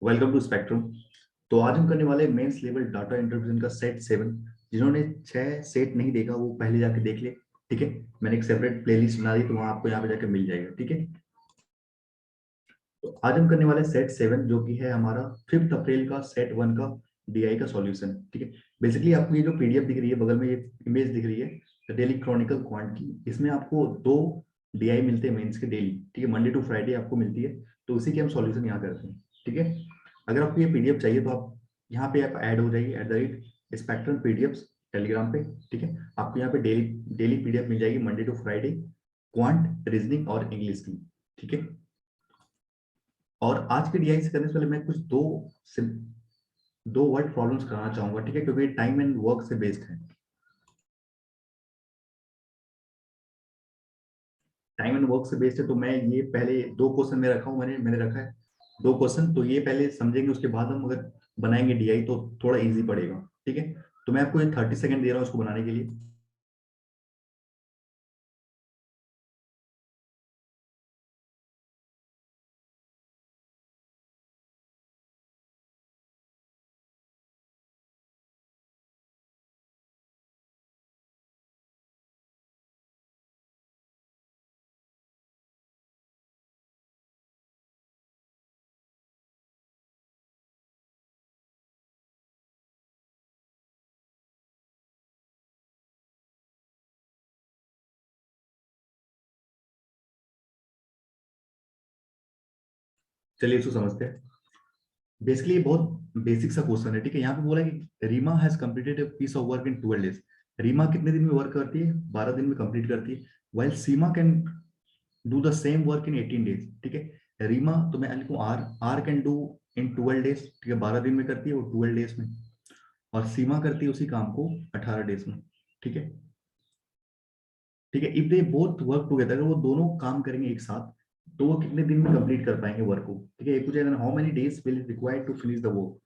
Welcome to spectrum. तो आज हम करने वाले मेंस लेवल डाटा इंटरप्रिटेशन का सेट 7। जिन्होंने 6 सेट नहीं देखा वो पहले जाके देख ले। ठीक है, मैंने एक सेपरेट प्लेलिस्ट बना दी तो वहां आपको यहाँ पे जाके मिल जाएगा। ठीक है, तो आज हम करने वाले सेट 7 जो कि है हमारा 5 अप्रैल का सेट 1 का डीआई का सॉल्यूशन। ठीक है, बेसिकली आपको ये जो पीडीएफ दिख रही है बगल में, ये इमेज दिख रही है डेली क्रॉनिकल क्वांट की, इसमें आपको 2 डीआई मिलते हैं मेंस के डेली। ठीक है, मंडे टू फ्राइडे आपको मिलती है, तो उसी के हम सॉल्यूशन यहाँ करते हैं। ठीक है, अगर आपको ये पीडीएफ चाहिए तो आप यहाँ पे आप ऐड हो जाइए @स्पेक्ट्रम पीडीएफ टेलीग्राम पे। ठीक है, आपको यहाँ पे डेली डेली पीडीएफ मिल जाएगी Monday to Friday, quant, reasoning और इंग्लिश की। ठीक है, और आज के डीआई से करने से पहले मैं कुछ दो वर्ड प्रॉब्लम्स कराना चाहूंगा। ठीक है, क्योंकि टाइम एंड वर्क से बेस्ड है। टाइम एंड वर्क से बेस्ड है, तो मैं ये पहले 2 क्वेश्चन में रखा हूँ, मैंने मैंने रखा है 2 क्वेश्चन, तो ये पहले समझेंगे, उसके बाद हम अगर बनाएंगे डीआई तो थोड़ा इजी पड़ेगा। ठीक है, तो मैं आपको ये 30 सेकंड दे रहा हूँ उसको बनाने के लिए। चलिए इसको समझते हैं। बेसिकली ये बहुत बेसिक सा क्वेश्चन है। ठीक है, यहाँ पे बोला है कि Reema has completed a piece of work in 12 days. Reema कितने दिन में वर्क करती है? 12 दिन में कंप्लीट करती है। While Seema can do the same work in 18 days. ठीक है, रीमा तो मैं लिखूं R, R can do in 12 days. ठीक है, 12 दिन में करती है वो 12 डेज में, और सीमा करती है उसी काम को 18 डेज में। ठीक है, ठीक है, if they both work together, अगर वो दोनों काम करेंगे एक साथ तो वो कितने दिन में कंप्लीट कर पाएंगे वर्क को? ठीक है, एक पूछा how many days will required to finish the work.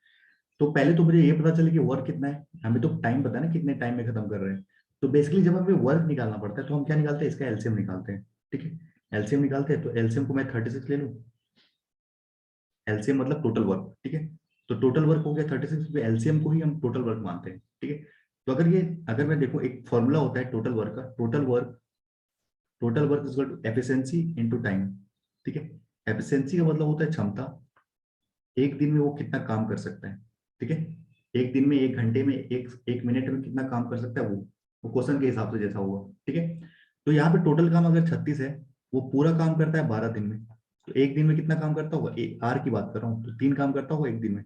तो पहले तो मुझे ये पता चले कि वर्क कितना है, हमें तो टाइम पता है ना कितने टाइम में खत्म कर रहे हैं। तो बेसिकली जब हमें वर्क निकालना पड़ता है तो हम क्या निकालते हैं? इसका एलसीएम निकालते हैं। ठीक है, एलसीएम निकालते हैं, तो एलसीएम को मैं 36 ले लूँ। एलसीएम मतलब टोटल वर्क। ठीक है, तो टोटल वर्क हो गया 36, एलसीएम को ही हम टोटल वर्क मानते हैं। ठीक है, तो अगर मैं देखो, एक फॉर्मूला होता है टोटल वर्क का, total work is equal to efficiency into time. ठीक है, एफिशिएंसी का मतलब होता है क्षमता, एक दिन में वो कितना काम कर सकता है। ठीक है, एक दिन में, एक घंटे में, एक मिनट में कितना काम कर सकता है वो क्वेश्चन के हिसाब से जैसा होगा। ठीक है, तो यहाँ पे टोटल काम अगर 36 है, वो पूरा काम करता है 12 दिन में, तो एक दिन में कितना काम करता होगा? आर की बात कर रहा हूँ, तो 3 काम करता होगा एक दिन में।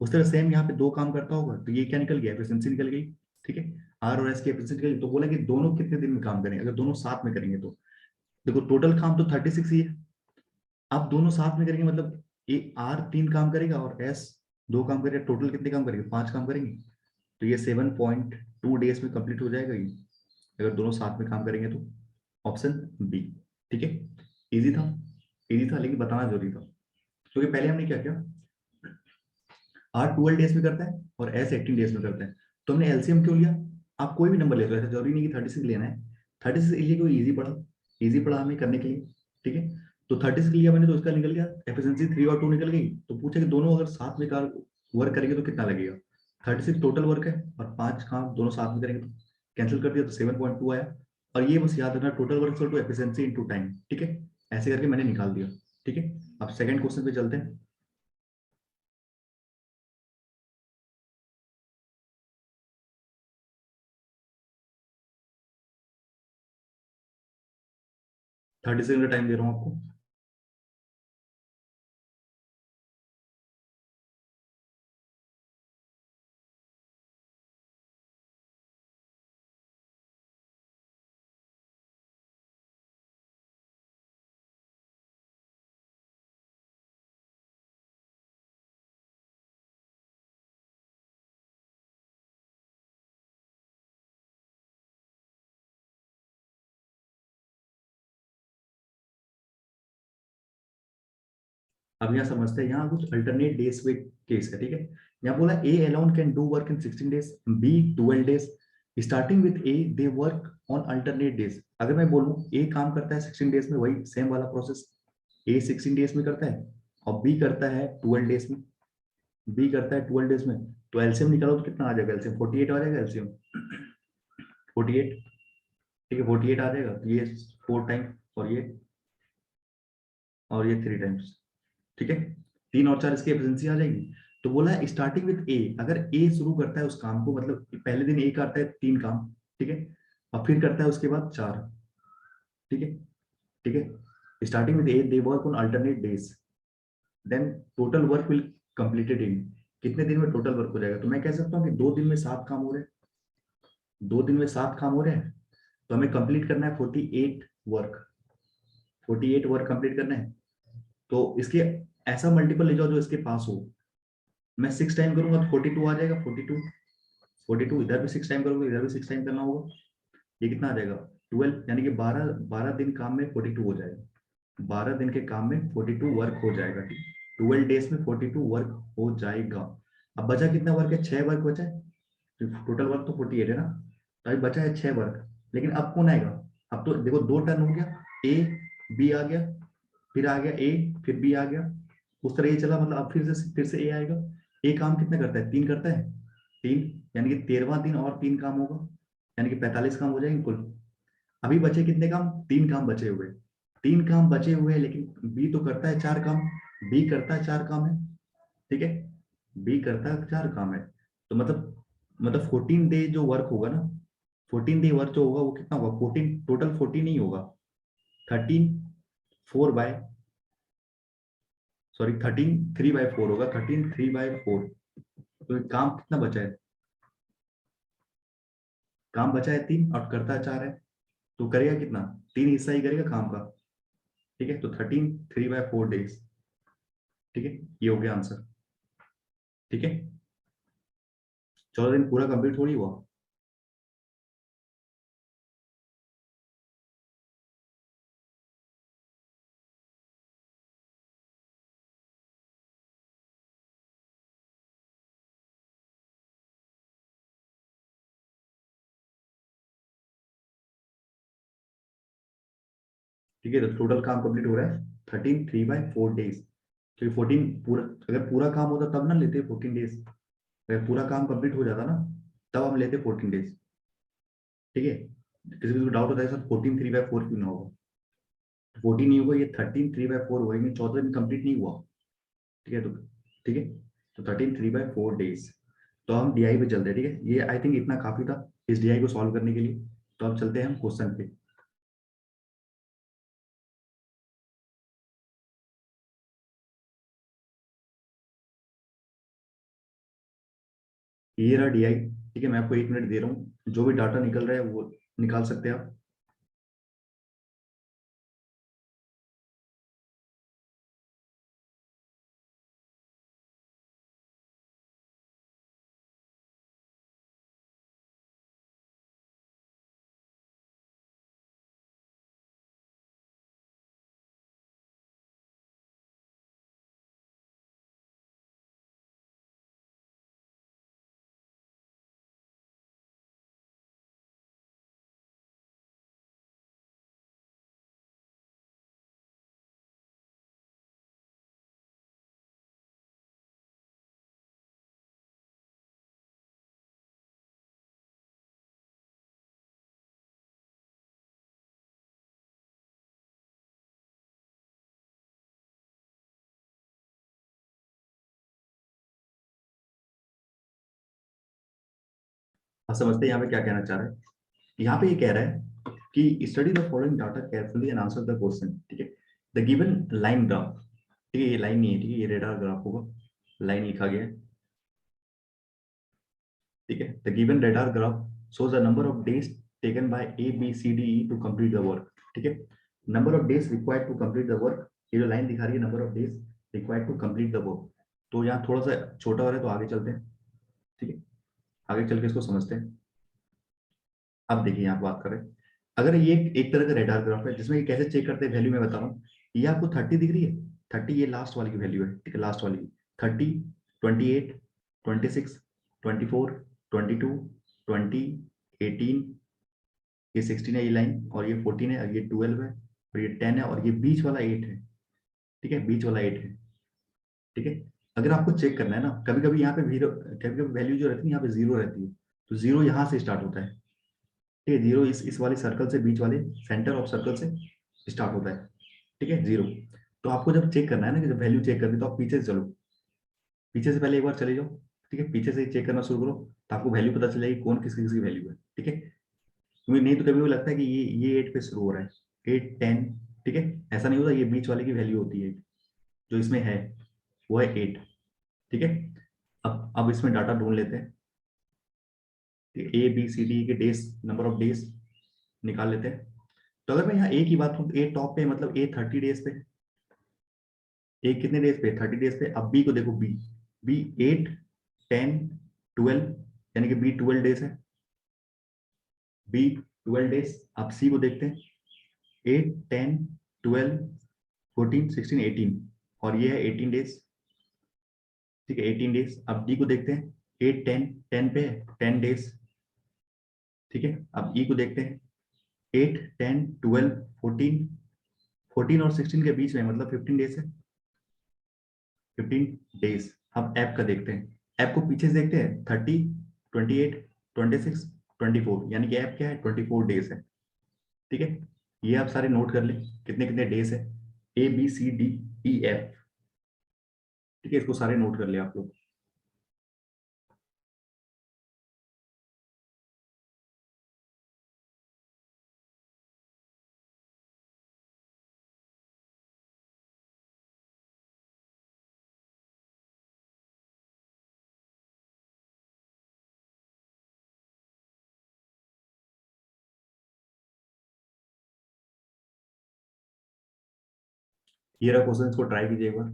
उस तरह सेम यहाँ पे 2 काम करता होगा, तो ये क्या निकल गया? एफिशिएंसी निकल गई। ठीक है, आर और एस की एफिशिएंसी निकल गई, तो बोला कि दोनों कितने दिन में काम करेंगे अगर दोनों साथ में करेंगे तो। देखो टोटल काम तो 36 ही है, आप दोनों साथ में करेंगे मतलब ए आर 3 काम करेगा और एस 2 काम करेगा, टोटल कितने काम करेंगे? 5 काम करेंगे, तो ये 7.2 डेज में कंप्लीट हो जाएगा ये, अगर दोनों साथ में काम करेंगे तो। Option B. ठीक है, इजी था, इजी था, लेकिन बताना जरूरी था, क्योंकि पहले हमने क्या किया, आर 12 डेज में करता है और एस 18 डेज में करता है, तो हमने एलसीएम क्यों लिया? आप कोई भी नंबर ले लो, ऐसा जरूरी नहीं कि 36 लेना है। 36 इसलिए कोई इजी पड़ा हमें करने के लिए। ठीक है, तो 36 लिया मैंने, तो इसका निकल गया एफिशिएंसी 3 और 2 निकल गई। तो पूछे कि दोनों अगर साथ में कार वर्क करेंगे तो कितना लगेगा? 36 टोटल वर्क है और 5 काम दोनों साथ में करेंगे, तो कैंसिल कर दिया, तो 7.2 आया। और ये बस याद रखना, total work to efficiency into time. ठीक है, ऐसे करके मैंने निकाल दिया। ठीक है, अब सेकंड क्वेश्चन पे चलते हैं। 30 सेकंड का टाइम दे रहा हूँ आपको। अब यहाँ समझते हैं, यहाँ कुछ अल्टरनेट डेज पे केस है। ठीक है, यहाँ बोला A alone can do work in 16 days, B 12 days, starting with A they work on alternate days. अगर मैं बोलूँ ए काम करता है 16 डेज में, वही सेम वाला प्रोसेस ए 16 डेज में करता है और बी करता है 12 डेज में। बी करता है 12 डेज में, तो एलसीएम निकालो तो कितना आ जाएगा, एलसीएम 48 आ जाएगा, एलसीएम 48। ठीक है 48 आ जाएगा, तो ये 4 टाइम और ये 3 टाइम्स। ठीक है, 3 और 4 इसकी एफिशिएंसी आ जाएगी। तो बोला है स्टार्टिंग विद ए, अगर ए शुरू करता है उस काम को, मतलब पहले दिन ए करता है 3 काम, ठीक है, और फिर करता है उसके बाद 4। ठीक है, ठीक है, starting with A they work on alternate days, then total work will completed in, कितने दिन में टोटल वर्क हो जाएगा, तो मैं कह सकता हूँ कि 2 दिन में 7 काम हो रहे हैं, 2 दिन में 7 काम हो रहे हैं, तो हमें कंप्लीट करना है 48 वर्क, 48 वर्क कंप्लीट करना है। तो इसके ऐसा मल्टीपल ले जाओ जो इसके पास हो, मैं 6 टाइम करूंगा तो 42 आ जाएगा, 42, 42 इधर भी 6 टाइम करूंगा, इधर भी 6 टाइम करना होगा, ये कितना आ जाएगा 12, यानी कि 12 दिन काम में 42 हो जाएगा, 12 दिन के काम में 42 वर्क हो जाएगा। ठीक, 12 डेज में 42 वर्क हो जाएगा। अब बचा कितना वर्क है, 6 वर्क बचा है, टोटल वर्क तो 48 है ना, तो अभी बचा है 6 वर्क। लेकिन अब कौन आएगा, अब तो देखो 2 टर्न हो गया, ए बी आ गया, फिर आ गया ए, फिर बी आ गया, उस तरह ये चला, मतलब अब फिर से ए आएगा। ए काम कितना करता है, 3 करता है, 3, यानी कि 13वां दिन और 3 काम होगा, यानी कि 45 काम हो जाएंगे कुल। अभी बचे कितने काम, 3 काम बचे हुए, 3 काम बचे हुए हैं, लेकिन बी तो करता है 4 काम, बी करता है 4 काम है। ठीक है, बी करता है 4 काम है, तो मतलब 14 डे जो वर्क होगा ना, 14 डे वर्क जो होगा वो कितना होगा, 14 टोटल, 14 नहीं होगा, 13 4 बाय, सॉरी 13 3/4 होगा, 13 3/4। तो काम कितना बचा है, काम बचा है 3 और करता है 4 है, तो करेगा कितना, 3 हिस्सा ही करेगा काम का। ठीक है, तो 13 3/4 डेज। ठीक है, ये हो गया आंसर। ठीक है, 14 दिन पूरा कंप्लीट थोड़ी हुआ। ठीक है, तो टोटल काम कंप्लीट हो रहा है 13 3/4 डेज, क्योंकि 14 पूरा, अगर पूरा काम होता तब ना लेते 14 डेज, अगर पूरा काम कंप्लीट हो जाता ना तब हम लेते 14 डेज। ठीक है, किसी को डाउट होता है सर 14 3/4 क्यों ना होगा, 14 नहीं होगा, ये 13 3/4 होगा, ये 14 दिन कंप्लीट नहीं हुआ। ठीक है, तो ठीक है, तो 13 3/4 डेज। तो हम डीआई पे चलते हैं। ठीक है, ये आई थिंक इतना काफी था इस डीआई को सॉल्व करने के लिए। तो अब चलते हैं हम क्वेश्चन पे। ये रहा डीआई। ठीक है, मैं आपको 1 मिनट दे रहा हूँ, जो भी डाटा निकल रहा है वो निकाल सकते हैं आप। आप समझते हैं यहाँ पे क्या कहना चाह रहे हैं, यहाँ पे ये कह रहा है कि study the following data carefully and answer the question. ठीक है, द गिवन लाइन ग्राफ, ठीक है, ये लाइन नहीं है, ठीक है, ये रेडार ग्राफ होगा, लाइन लिखा गया है। ठीक है, the given radar graph shows the number of days taken by A B C D E to complete the work। ठीक है, number of days required to complete the work, ये जो लाइन दिखा रही है number of days required to complete the work, तो यहाँ थोड़ा सा छोटा हो रहा है, तो आगे चलते हैं। ठीक है, आगे चल के इसको समझते हैं। अब देखिए यहाँ पे बात करें, अगर ये एक तरह का रेडार ग्राफ है जिसमें ये कैसे चेक करते हैं, वैल्यू मैं बता रहा हूँ। ये आपको 30 दिख रही है, 30 ये लास्ट वाली की वैल्यू है। ठीक है, लास्ट वाली 30, 28, 26, 24, 22, 20, 18, ये 16 है, ये लाइन, और ये 14 है, और ये 12 है, और ये 10 है, और ये बीच वाला 8 है। ठीक है, बीच वाला 8 है। ठीक है, अगर आपको चेक करना है ना, कभी कभी यहाँ पे जीरो, कभी कभी वैल्यू जो रहती है यहाँ पे जीरो रहती है, तो जीरो यहाँ से स्टार्ट होता है। ठीक है, जीरो इस वाले सर्कल से, बीच वाले सेंटर ऑफ सर्कल से स्टार्ट होता है। ठीक है, जीरो। तो आपको जब चेक करना है ना, कि जब वैल्यू चेक करनी है, तो आप पीछे से चलो, पीछे से पहले एक बार चले जाओ। ठीक है, पीछे से चेक करना शुरू करो, तो आपको वैल्यू पता चल जाएगी कौन किसकी किसकी वैल्यू है। ठीक है, तुम्हें नहीं तो कभी भी लगता है कि ये 8 पे शुरू हो रहा है, 8 10। ठीक है, ऐसा नहीं होता, ये बीच वाले की वैल्यू होती है जो इसमें है, वो है 8। ठीक है, अब इसमें डाटा ढूंढ लेते हैं। ए बी सी डी के डेज, नंबर ऑफ डेज निकाल लेते हैं। तो अगर मैं यहाँ ए की बात करूँ, तो ए टॉप पे, मतलब ए 30 डेज पे, ए कितने डेज पे, 30 डेज पे। अब बी को देखो, बी बी 8 10 12, यानी कि बी 12 डेज है, बी 12 डेज। अब सी को देखते हैं, 8 10 12 14 16 18, और ये है 18 डेज। ठीक है, 18 डेज। अब डी को देखते हैं, 8 10 10 पे है, 10 डेज। ठीक है, अब ई को देखते हैं, 8 10 12 14, 14 और 16 के बीच में, मतलब 15 डेज है, 15 डेज। अब ऐप का देखते हैं, ऐप को पीछे से देखते हैं, 30 28 26 24, यानी कि ऐप क्या है, 24 डेज है। ठीक है, ये आप सारे नोट कर ले कितने कितने डेज है, A B C D E F. ठीक है, इसको सारे नोट कर ले आप लोग। ये रहा क्वेश्चन, इसको ट्राई कीजिए एक बार।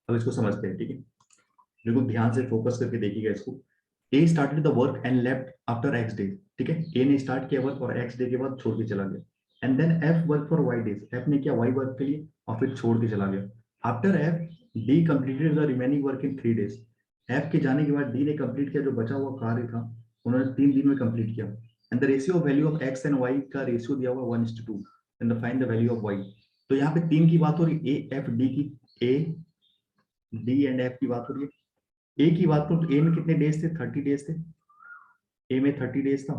अब इसको समझते हैं। ठीक है, बिल्कुल ध्यान से फोकस करके देखिएगा इसको। A started the work and left after X days. ठीक है, ए ने स्टार्ट किया वर्क और एक्स डे के बाद छोड़ के चला गया। And then F work for Y days, F ने किया वाई वर्क के लिए और फिर छोड़ के चला गया। After F, D completed the remaining work in 3 days. F के जाने के बाद डी ने कंप्लीट किया जो बचा हुआ कार्य था, उन्होंने 3 दिन में कंप्लीट किया। And the ratio of value of X and Y का रेशियो दिया हुआ 1:2। And the find the value of Y. तो यहाँ पे 3 की बात हो रही, ए एफ डी की, ए डी एंड एफ की बात हो रही है। ए की बात करूं तो ए में कितने डेज थे, 30 डेज थे, ए में 30 डेज था।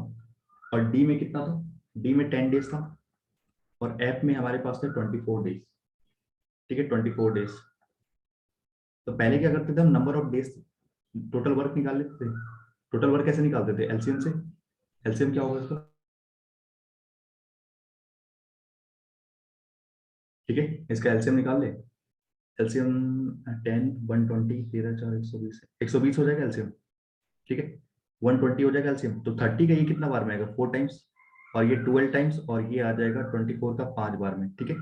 और डी में कितना था, डी में 10 डेज था। और एफ में हमारे पास थे 24 डेज। ठीक है, 24 डेज। तो पहले क्या करते थे हम, number of days, total work निकाल लेते थे। टोटल वर्क कैसे निकालते थे, एलसीएम से। एलसीएम क्या होगा इसका, ठीक है, इसका एलसीएम निकाल ले। एलसीएम 10 120 13 4 120, 120 हो जाएगा एलसीएम। ठीक है, 120 हो जाएगा एलसीएम। तो 30 का ये कितना बार में आएगा, 4 टाइम्स, और ये 12 टाइम्स, और ये आ जाएगा 24 का 5 बार में। ठीक है,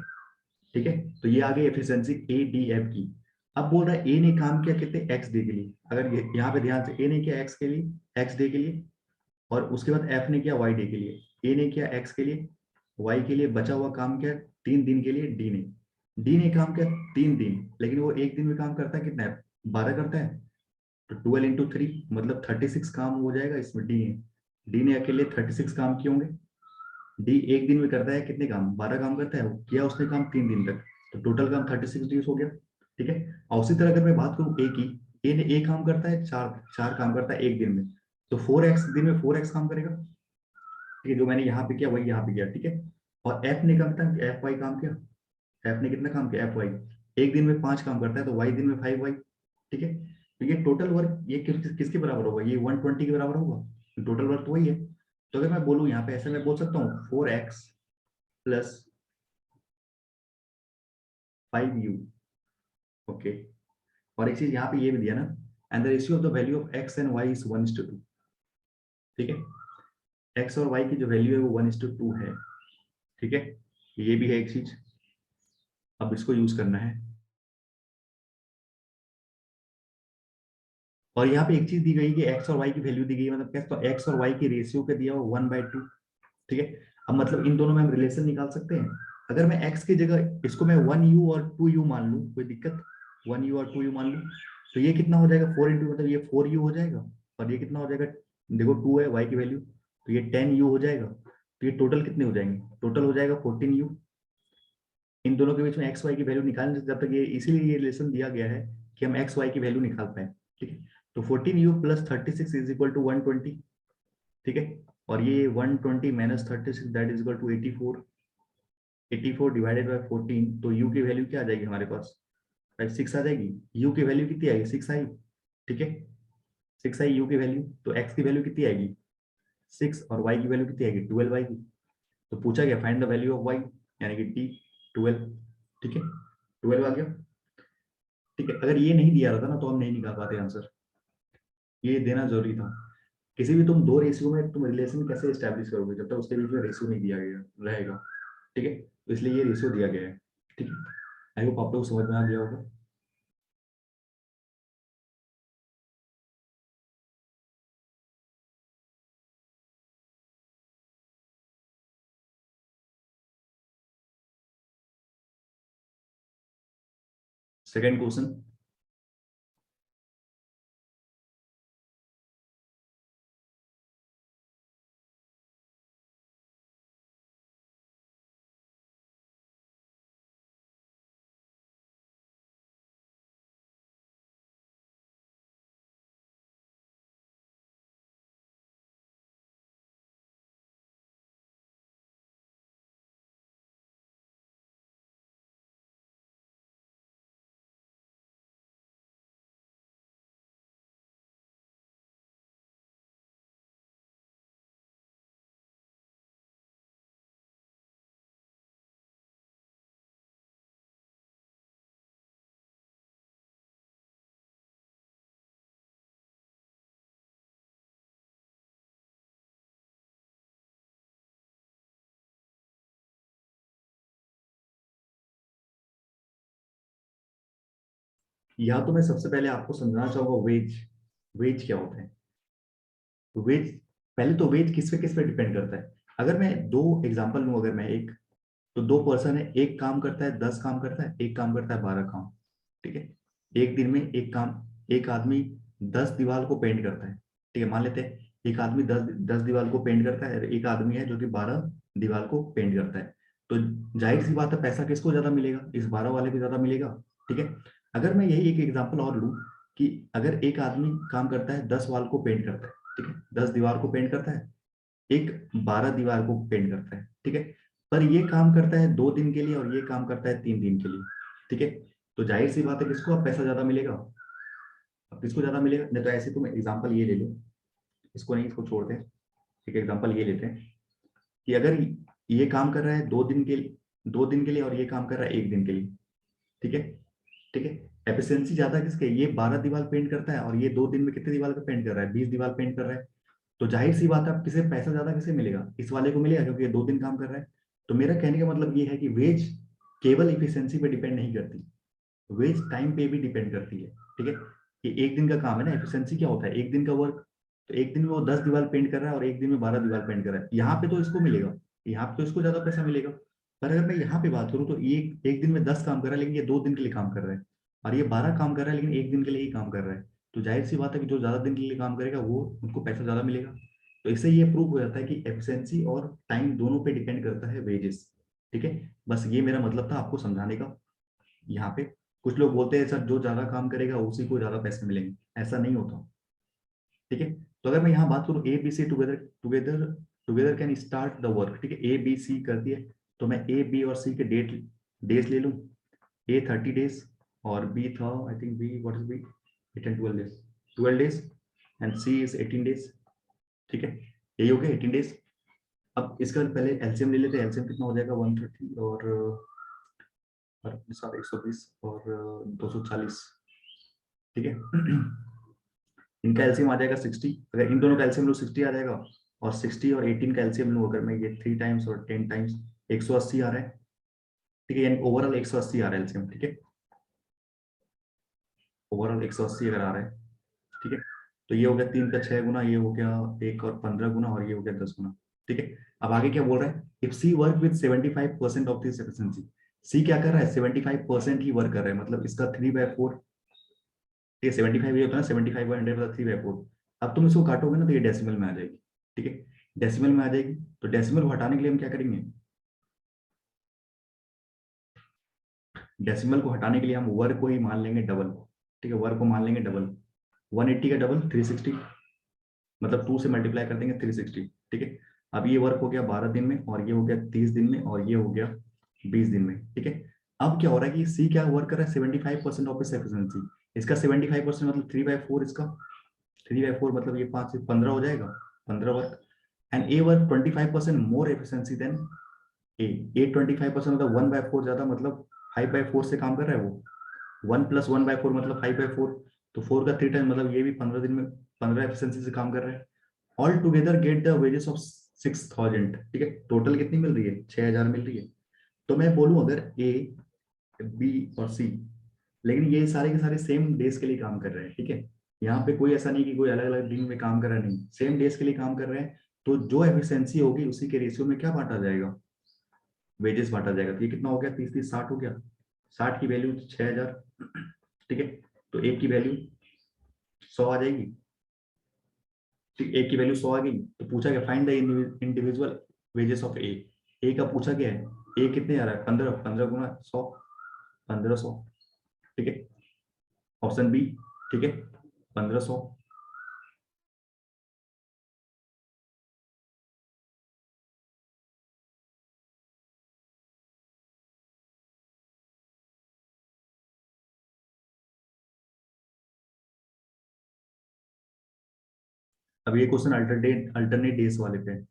ठीक है। तो ये आ गई एफिशिएंसी ए डी एफ की। अब बोल रहा है ए ने काम किया कितने, एक्स डे के लिए। अगर यहाँ पे ध्यान से, ए ने किया एक्स के लिए, एक्स डे के लिए, और उसके बाद एफ ने किया वाई डे के लिए। ए ने किया एक्स के लिए, वाई के लिए, बचा हुआ काम किया 3 दिन के लिए डी ने काम किया 3 दिन, लेकिन वो एक दिन में काम करता है कितना है, 12 करता है। तो 12 × 3 मतलब 36 काम हो जाएगा इसमें। डी ने अकेले 36 काम किए होंगे। डी एक दिन में करता है कितने काम, 12 काम करता है, वो किया उसने काम 3 दिन तक, तो टोटल काम 36 डेज हो गया। ठीक है, और उसी तरह अगर मैं बात करूं ए की, ए ने ए काम करता है, चार चार काम करता है एक दिन में, तो 4x दिन में 4x काम करेगा। ठीक है, जो मैंने यहाँ पे किया वही यहाँ पे किया। ठीक है, और एफ ने काम किया, एफ वाई काम किया, एफ ने कितना काम किया, एफ वाई एक दिन में 5 काम करता है तो y दिन में 5y, ठीक है। तो ये टोटल वर्क ये किसके बराबर होगा, ये 120 के बराबर होगा, टोटल वर्क तो वही है। तो अगर मैं बोलूँ यहाँ पे ऐसे मैं बोल सकता हूँ 4x प्लस 5u, ओके। और एक चीज यहाँ पे ये भी दिया ना, and the ratio of the value of x and y is 1:2, ठीक है। x और y की जो वैल्यू है वो 1:2 है, ठीक है। ये भी है एक चीज, अब इसको यूज करना है। और यहाँ पे एक चीज दी गई कि x और y की वैल्यू दी गई है, मतलब क्या, तो x और y की रेशियो पे दिया हुआ 1/2, ठीक है। अब मतलब इन दोनों में हम रिलेशन निकाल सकते हैं। अगर मैं x की जगह इसको मैं 1u और 2u मान लूं, कोई दिक्कत, 1u और 2u मान लूं, तो ये कितना हो जाएगा, 4 मतलब ये 4u हो जाएगा। और ये कितना हो जाएगा, देखो 2 है y की वैल्यू, तो ये 10u हो जाएगा। तो ये टोटल कितने हो जाएंगे, टोटल हो जाएगा 14u। इन दोनों के बीच में एक्स वाई की वैल्यू निकालने, जब तक ये, इसीलिए ये रिलेशन दिया गया है कि हम एक्स वाई की वैल्यू निकाल पाए, ठीक है। तो 14u plus 36 is equal to 120, ठीक है। और ये 120 minus 36 that is equal to 84, 84 divided by 14, तो u की वैल्यू क्या आ जाएगी हमारे पास, 6 आ जाएगी। u की वैल्यू कितनी आएगी, 6 आई, ठीक है। 6 आई u की वैल्यू, तो x की वैल्यू कितनी आएगी 6, और y की वैल्यू कितनी आएगी 12 आएगी। तो पूछा गया find the value of y, यानी कि t 12, ठीक है। 12 आ गया, ठीक है। अगर ये नहीं दिया रहता ना तो हम नहीं निकाल पाते आंसर, ये देना जरूरी था। किसी भी तुम दो रेशियो में तुम रिलेशन कैसे स्टैब्लिश करोगे जब तक उसके बीच में रेशियो नहीं दिया गया रहेगा, ठीक है। तो इसलिए ये रेशियो दिया गया है, ठीक है। आई होप आप लोग को समझ में आ गया होगा। सेकेंड क्वेश्चन, यहाँ तो मैं सबसे पहले आपको समझाना चाहूंगा वेज, वेज क्या होता है। तो वेज, पहले तो वेज किस पे डिपेंड करता है। अगर मैं दो एग्जांपल लूं, अगर मैं एक, तो दो पर्सन है, एक काम करता है 10 काम करता है, एक काम करता है 12 काम, ठीक है। एक दिन में एक काम, एक आदमी 10 दीवार को पेंट करता है, ठीक है, मान लेते हैं एक आदमी 10 दीवार को पेंट करता है, एक आदमी है जो कि 12 दीवार को पेंट करता है। तो जाहिर सी बात है पैसा किसको ज्यादा मिलेगा, इस 12 वाले को ज्यादा मिलेगा, ठीक है। अगर मैं यही एक एग्जाम्पल और लूं कि अगर एक आदमी काम करता है 10 वाल को पेंट करता है, ठीक है, 10 दीवार को पेंट करता है, एक 12 दीवार को पेंट करता है, ठीक है। पर ये काम करता है 2 दिन के लिए और ये काम करता है 3 दिन के लिए, ठीक है। तो जाहिर सी बात है किसको अब पैसा ज्यादा मिलेगा, अब किसको ज्यादा मिलेगा। नहीं तो ऐसे तुम एग्जांपल ये ले लो, इसको नहीं, इसको छोड़ दें, एक एग्जांपल ये लेते हैं कि अगर ये काम कर रहा है 2 दिन के लिए, 2 दिन के लिए, और ये काम कर रहा है 1 दिन के लिए, ठीक है, ठीक है। एफिशिएंसी ज्यादा किसके, ये 12 दीवार पेंट करता है और ये 2 दिन में कितने दीवार का पेंट कर रहा है, 20 दीवार पेंट कर रहा है। तो जाहिर सी बात है अब किसे पैसा ज्यादा किसे मिलेगा, इस वाले को मिलेगा क्योंकि ये 2 दिन काम कर रहा है। तो मेरा कहने का मतलब ये है कि वेज केवल इफिशियंसी पे डिपेंड नहीं करती, वेज टाइम पे भी डिपेंड करती है, ठीक है। कि एक दिन का काम है ना, एफिशिएंसी क्या होता है, एक दिन का वर्क। तो एक दिन में वो 10 दीवार पेंट कर रहा है और एक दिन में 12 दीवार पेंट कर रहा है, यहाँ पे तो इसको मिलेगा, यहाँ पे तो इसको ज्यादा पैसा मिलेगा। पर अगर मैं यहाँ पे बात करूँ तो एक दिन में 10 काम कर रहा है लेकिन ये 2 दिन के लिए काम कर रहा है, और ये 12 काम कर रहा है लेकिन एक दिन के लिए ही काम कर रहा है। तो जाहिर सी बात है कि जो ज्यादा दिन के लिए काम करेगा वो उनको पैसा ज्यादा मिलेगा। तो इससे ये प्रूव हो जाता है कि एफिशिएंसी और टाइम दोनों पे डिपेंड करता है वेजेस, ठीक है। बस ये मेरा मतलब था आपको समझाने का। यहाँ पे कुछ लोग बोलते हैं सर जो ज्यादा काम करेगा उसी को ज्यादा पैसे मिलेंगे, ऐसा नहीं होता, ठीक है। तो अगर मैं यहाँ बात करूँ A B C together, together together can start the work, ठीक है, ए बी सी कर दिए, तो मैं ए बी और सी के डेज ले लूँ, ए 30 डेज और बी था I think B what is B 8 and 12 days and C is 18 days. ठीक है, यही हो गया 18 डेज। अब इसका पहले एलसीएम ले लेते हैं। एलसीएम कितना हो जाएगा 130 और 120 और 240। ठीक है इनका एलसीएम आ जाएगा 60। अगर इन दोनों का एलसीएम लो 60 आ जाएगा, और 60 और 18 का एलसीएम लो अगर मैं ये 3 टाइम्स और 10 टाइम्स 180 आ रहा है। ठीक है, यानी ओवरऑल 180 आ रहा है एलसीएम। ठीक है, ओवरऑल 180 अगर आ रहा है। ठीक है, तो ये हो गया 3 का 6 गुना, ये हो गया 1 और 15 गुना, और ये हो गया 10 गुना। ठीक है, अब आगे क्या बोल रहा है, if C work with 75% of this efficiency. C क्या कर रहा है, 75% ही वर्क कर रहा है, मतलब इसका 3/4। ठीक है, 75 ये होता है ना, 75/100 मतलब 3/4। अब तुम इसको काटोगे ना तो ये डेसिमल में आ जाएगी। ठीक है, डेसिमल में आ जाएगी, तो डेसिमल को हटाने के लिए हम क्या करेंगे, डेसिमल को हटाने के लिए हम वर्ग को ही मान लेंगे डबल। ठीक है, वर्ग को मान लेंगे डबल। 180 का डबल 360, मतलब 2 से मल्टीप्लाई कर देंगे 360। ठीक है, अब ये वर्क हो गया 12 दिन में, और ये हो गया 30 दिन में, और ये हो गया 20 दिन में। ठीक है, अब क्या हो रहा है कि सी क्या वर्क कर रहा है 75% ऑफ इस एफिशिएंसी। इसका 75% मतलब 3/4, इसका 3/4 मतलब ये 5 से 15 हो जाएगा, 15 work. And A work 25% more efficiency than A. A 25% मतलब 1/4 ज्यादा, मतलब 5/4 से काम कर रहा है वो। 1 + 1/4 मतलब 5/4, तो 4 का 3 टाइम, मतलब ये भी 15 दिन में 15 एफिशिएंसी से काम कर रहा है। All together get the wages of 6000। ठीक है, टोटल कितनी मिल रही है, 6000 मिल रही है। तो मैं बोलूं अगर ए बी और सी, लेकिन ये सारे के सारे सेम डेज के लिए काम कर रहे हैं। ठीक है, यहाँ पे कोई ऐसा नहीं कि कोई अलग अलग दिन में काम कर रहा है, नहीं, सेम डेज के लिए काम कर रहे हैं। तो जो एफिशिएंसी होगी उसी के रेशियो में क्या बांटा जाएगा, वेजेस बांटा जाएगा। तो ये कितना हो गया, 30 30 60 हो गया। 60 की वैल्यू 6000। ठीक है, तो एक की वैल्यू 100 आ जाएगी। ठीक, एक की वैल्यू 100 आ गई, तो पूछा गया find the individual wages of A. A का पूछा गया है, ए कितने आ रहा है 15, 15 गुना 100, 1500। ठीक है, ऑप्शन बी। ठीक है, 1500। अब ये क्वेश्चन अल्टरनेट अल्टरनेट डेज वाले पे है।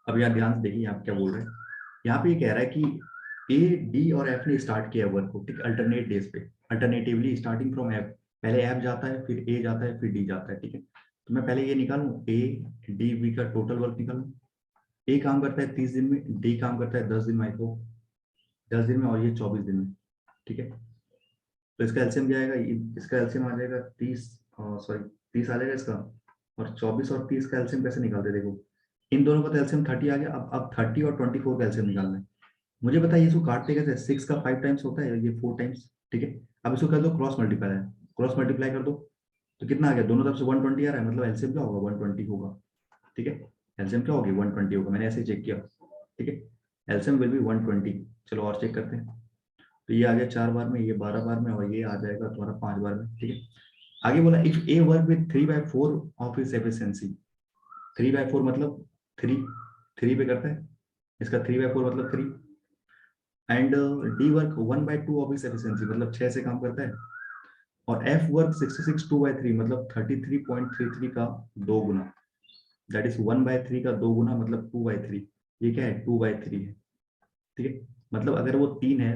अब यार ध्यान से देखिए आप क्या बोल रहे हैं। यहाँ पे ये कह रहा है कि ए डी और एफ ने स्टार्ट किया वर्क को, ठीक, अल्टरनेट डेज पे, अल्टरनेटिवली स्टार्टिंग फ्रॉम एफ। पहले एफ जाता है, फिर ए जाता है, फिर डी जाता है। ठीक है, तो मैं पहले ये निकालूं ए डी बी का टोटल वर्क निकालूं। ए काम करता है 30 दिन में, डी काम करता है 10 दिन में, तो 10 दिन में, और ये 24 दिन में। ठीक है, तो इसका एलसीएम क्या आएगा, इसका एलसीएम आ जाएगा 30, सॉरी 30 आ जाएगा इसका। और 24 और 30 का एलसीएम कैसे निकालते हैं, देखो इन दोनों का तो एलसीएम 30 आ गया। अब 30 और 24 का एलसीएम निकालना है। मुझे बताइए इसको काटते कैसे, 6 का 5 टाइम्स होता है, ये 4 टाइम्स। ठीक है, अब इसको कर दो क्रॉस मल्टीप्लाई है, क्रॉस मल्टीप्लाई कर दो, तो कितना आ गया, दोनों तरफ से 120 आ रहा है, मतलब एलसीएम क्या होगा 120 होगा। ठीक है, एलसीएम क्या होगी 120 होगा, मैंने ऐसे ही चेक किया। ठीक है, एलसीएम विल बी 120। चलो और चेक करते हैं। तो ये आ गया 4 बार में, ये 12 बार में, और ये आ जाएगा तुम्हारा 5 बार में। ठीक है, आगे बोला if A work with 3/4 of is efficiency. 3/4 मतलब 3, 3 पे करता है, इसका 3/4 मतलब 3। And D work 1/2 of is efficiency, मतलब 6 से काम करता है। और एफ वर्क 66 2/3 मतलब 33.33 का 2 गुना, दैट इज 1/3 का 2 गुना मतलब 2/3। ये क्या है 2/3 है। ठीक है, मतलब अगर वो 3 है,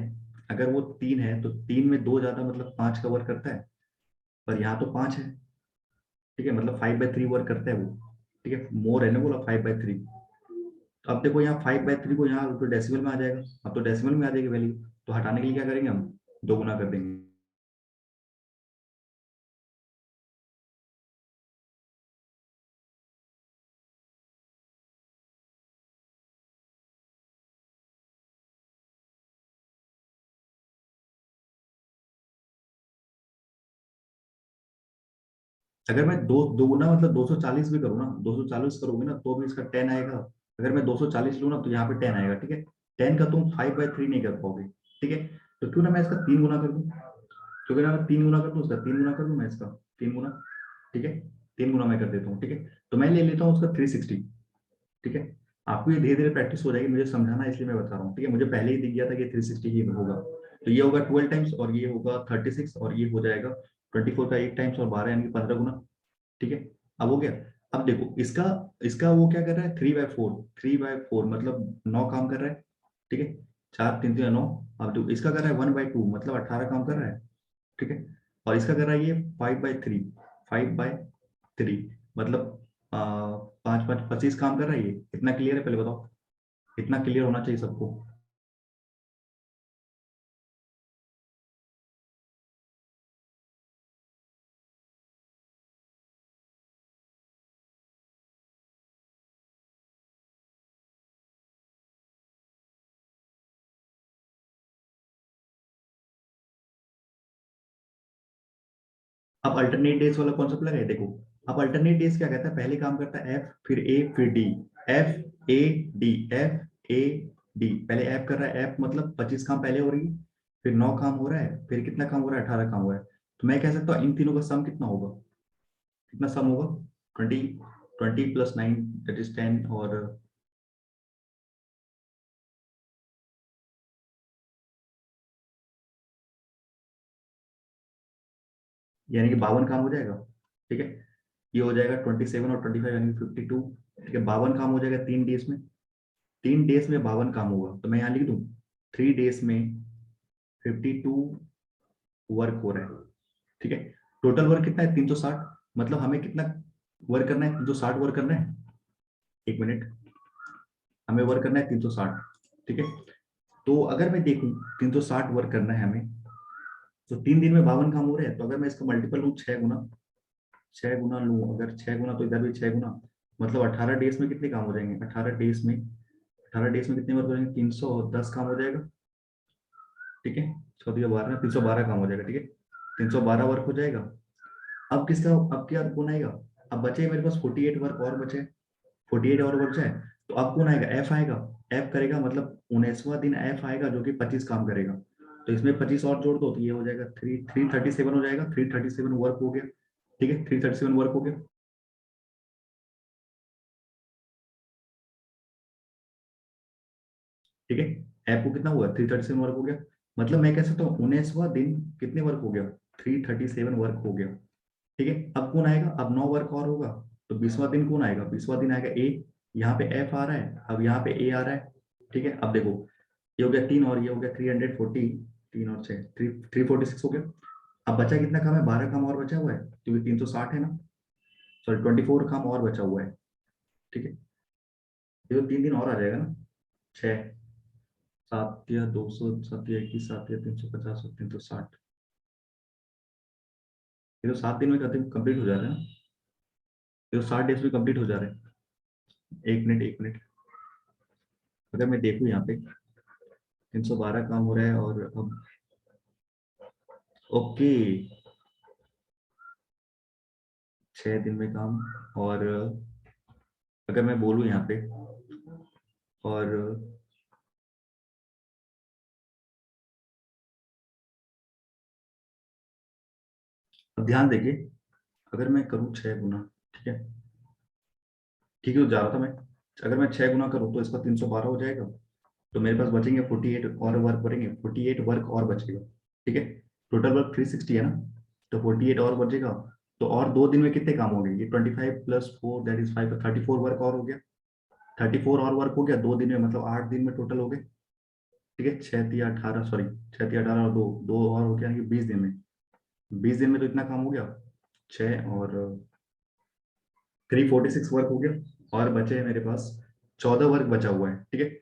अगर वो 3 है तो 3 में 2 ज्यादा मतलब 5 का वर्क करता है। पर यहाँ तो 5 है, ठीक है, मतलब 5/3 वर्क करता है वो, ठीक है, मोर है ना, बोला 5/3। तो अब देखो यहाँ 5/3 को यहाँ तो डेसिमल में आ जाएगा, अब तो डेसिमल में आ जाएगी वैल्यू, तो हटाने के लिए क्या करेंगे हम, 2 गुना कर देंगे। अगर मैं दो दो गुना मतलब 240 भी करूँ ना, 240 करोगे ना तो भी इसका 10 आएगा। अगर मैं 240 लूँ ना तो यहाँ पे 10 आएगा, ठीक है। 10 का तुम 5/3 नहीं कर पाओगे, ठीक है। तो क्यों ना मैं इसका 3 गुना कर दूं, क्योंकि ना मैं 3 गुना कर दूं, उसका 3 गुना कर दूं मैं इसका 3 गुना, ठीक है। 3 गुना मैं कर देता हूँ, ठीक है। तो मैं ले लेता हूँ उसका 360, ठीक है। आपको ये धीरे धीरे प्रैक्टिस हो जाएगी, मुझे समझाना है इसलिए मैं बता रहा हूँ, ठीक है। मुझे पहले ही दिख गया था कि 360 ही होगा, तो ये होगा 12 टाइम्स और ये होगा 36 और ये हो जाएगा 24 का 8 टाइम्स और 12 यानी कि 15 गुना, ठीक है। अब हो गया। अब देखो इसका इसका वो क्या कर रहा है, 3/4, 3/4 मतलब 9 काम कर रहा है, ठीक है। 4 3 3 9। अब देखो इसका कर रहा है 1/2 मतलब 18 काम कर रहा है, ठीक है। और इसका कर रहा है ये 5/3, 5/3 मतलब 5 5 25 काम कर रहा है ये। इतना क्लियर है, पहले बताओ, इतना क्लियर होना चाहिए सबको। अब अल्टरनेट डेज वाला कॉन्सेप्ट लगा है, देखो। अब अल्टरनेट डेज क्या कहता है, पहले काम करता है एफ फिर ए फिर D, F A D, F A D। पहले एफ कर रहा है, एफ मतलब 25 काम पहले हो रही है, फिर 9 काम हो रहा है, फिर कितना काम हो रहा है, 18 काम हो रहा है। तो मैं कह सकता हूँ इन तीनों का सम कितना होगा, कितना सम होगा, 20, 20 + 9 दैट इज 10 और यानी कि 52 काम हो जाएगा, ठीक है। ये हो जाएगा 27 और 25 यानी कि 52, ठीक है। 52 काम हो जाएगा 3 डेज में, 3 डेज में 52 काम होगा, तो मैं यहाँ लिख दूं 3 डेज में 52 वर्क हो रहा है, ठीक है। टोटल वर्क कितना है, 360, मतलब हमें कितना वर्क करना है, 360 वर्क करना है। एक मिनट, हमें वर्क करना है 360, ठीक है। तो अगर मैं देखूं 360 वर्क करना है हमें, तो 3 दिन में 52 काम हो रहे हैं, तो अगर मैं इसका मल्टीपल लूँ 6 गुना, 6 गुना लूँ, अगर 6 गुना तो इधर भी 6 गुना, मतलब 18 डेज में कितने काम हो जाएंगे, 18 डेज में कितने वर्क हो जाएंगे, 310 काम हो जाएगा, ठीक है। 14 12 312 काम हो जाएगा, ठीक है। 312 वर्क हो जाएगा। अब किसका, अब क्या कौन आएगा, अब बचे मेरे पास 48 वर्क और बचे, 48 और बचा है। तो अब कौन आएगा, एफ आएगा। एफ करेगा मतलब 19वां दिन एफ आएगा जो कि 25 काम करेगा। तो इसमें 25 और जोड़ दो तो ये हो जाएगा 337 हो जाएगा, 337 वर्क हो गया, ठीक है। 337 वर्क हो गया, ठीक है। एफ को कितना हुआ, 337 वर्क हो गया। मतलब मैं कह सकता हूँ 19वां दिन कितने वर्क हो गया, 337 वर्क हो गया, ठीक है। अब कौन आएगा, अब 9 वर्क और होगा, तो 20वां दिन कौन आएगा, 20वां दिन आएगा ए। यहाँ पे एफ आ रहा है, अब यहाँ पे ए आ रहा है, ठीक है। अब देखो ये हो गया 3 और ये हो गया 340, 3 और 6 346 हो गया। अब बचा कितना काम है, 12 काम और बचा हुआ है, क्योंकि 360 है ना, सॉरी 24 काम और बचा हुआ है, ठीक है। ये तो 3 दिन और आ जाएगा ना, 6 7 या 200 7 या 21 7 या 350 और 360, ये तो 7 दिन में कंप्लीट हो जा रहे हैं ना, ये तो 60 डेज में कंप्लीट हो जा रहे हैं। एक मिनट एक मिनट, अगर मैं देखूँ यहाँ पे 312 काम हो रहा है और अब ओके 6 दिन में काम, और अगर मैं बोलूँ यहाँ पे और अब ध्यान देखिए, अगर मैं करूँ 6 गुना, ठीक है, ठीक है, तो जा रहा था मैं, अगर मैं 6 गुना करूँ तो इसका 312 हो जाएगा, तो मेरे पास बचेंगे 48 और वर्क बचेंगे, 48 वर्क और बचेगा, ठीक है। टोटल वर्क 360 है ना, तो 48 और बचेगा। तो और 2 दिन में कितने काम हो गए, ये 25 + 4 दैट इज 5, 34 वर्क और हो गया, 34 और वर्क हो गया 2 दिन में, मतलब 8 दिन में टोटल हो गए, ठीक है। 6 × 18 सॉरी 6 × 18 और दो दो और हो गया, 20 दिन में, 20 दिन में तो इतना काम हो गया, 6 और 346 वर्क हो गया, और बचे हैं मेरे पास 14 वर्क बचा हुआ है, ठीक है।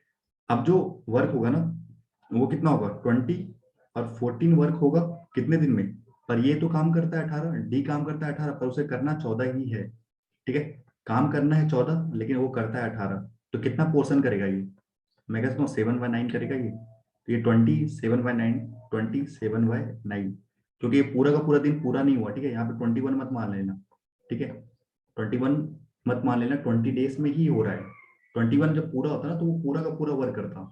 अब जो वर्क होगा ना, वो कितना होगा 20, और 14 वर्क होगा कितने दिन में, पर ये तो काम करता है 18, डी काम करता है 18, पर उसे करना 14 ही है, ठीक है। काम करना है 14 लेकिन वो करता है 18, तो कितना पोर्शन करेगा ये, मैं कहता हूँ 7/9 करेगा ये, तो ये 27/9, 27/9, क्योंकि ये पूरा का पूरा दिन पूरा नहीं हुआ, ठीक है। यहाँ पे 21 मत मान लेना, ठीक है, 21 मत मान लेना, 20 डेज में ही हो रहा है। 21 जब पूरा होता है ना, तो वो पूरा का पूरा वर्क करता,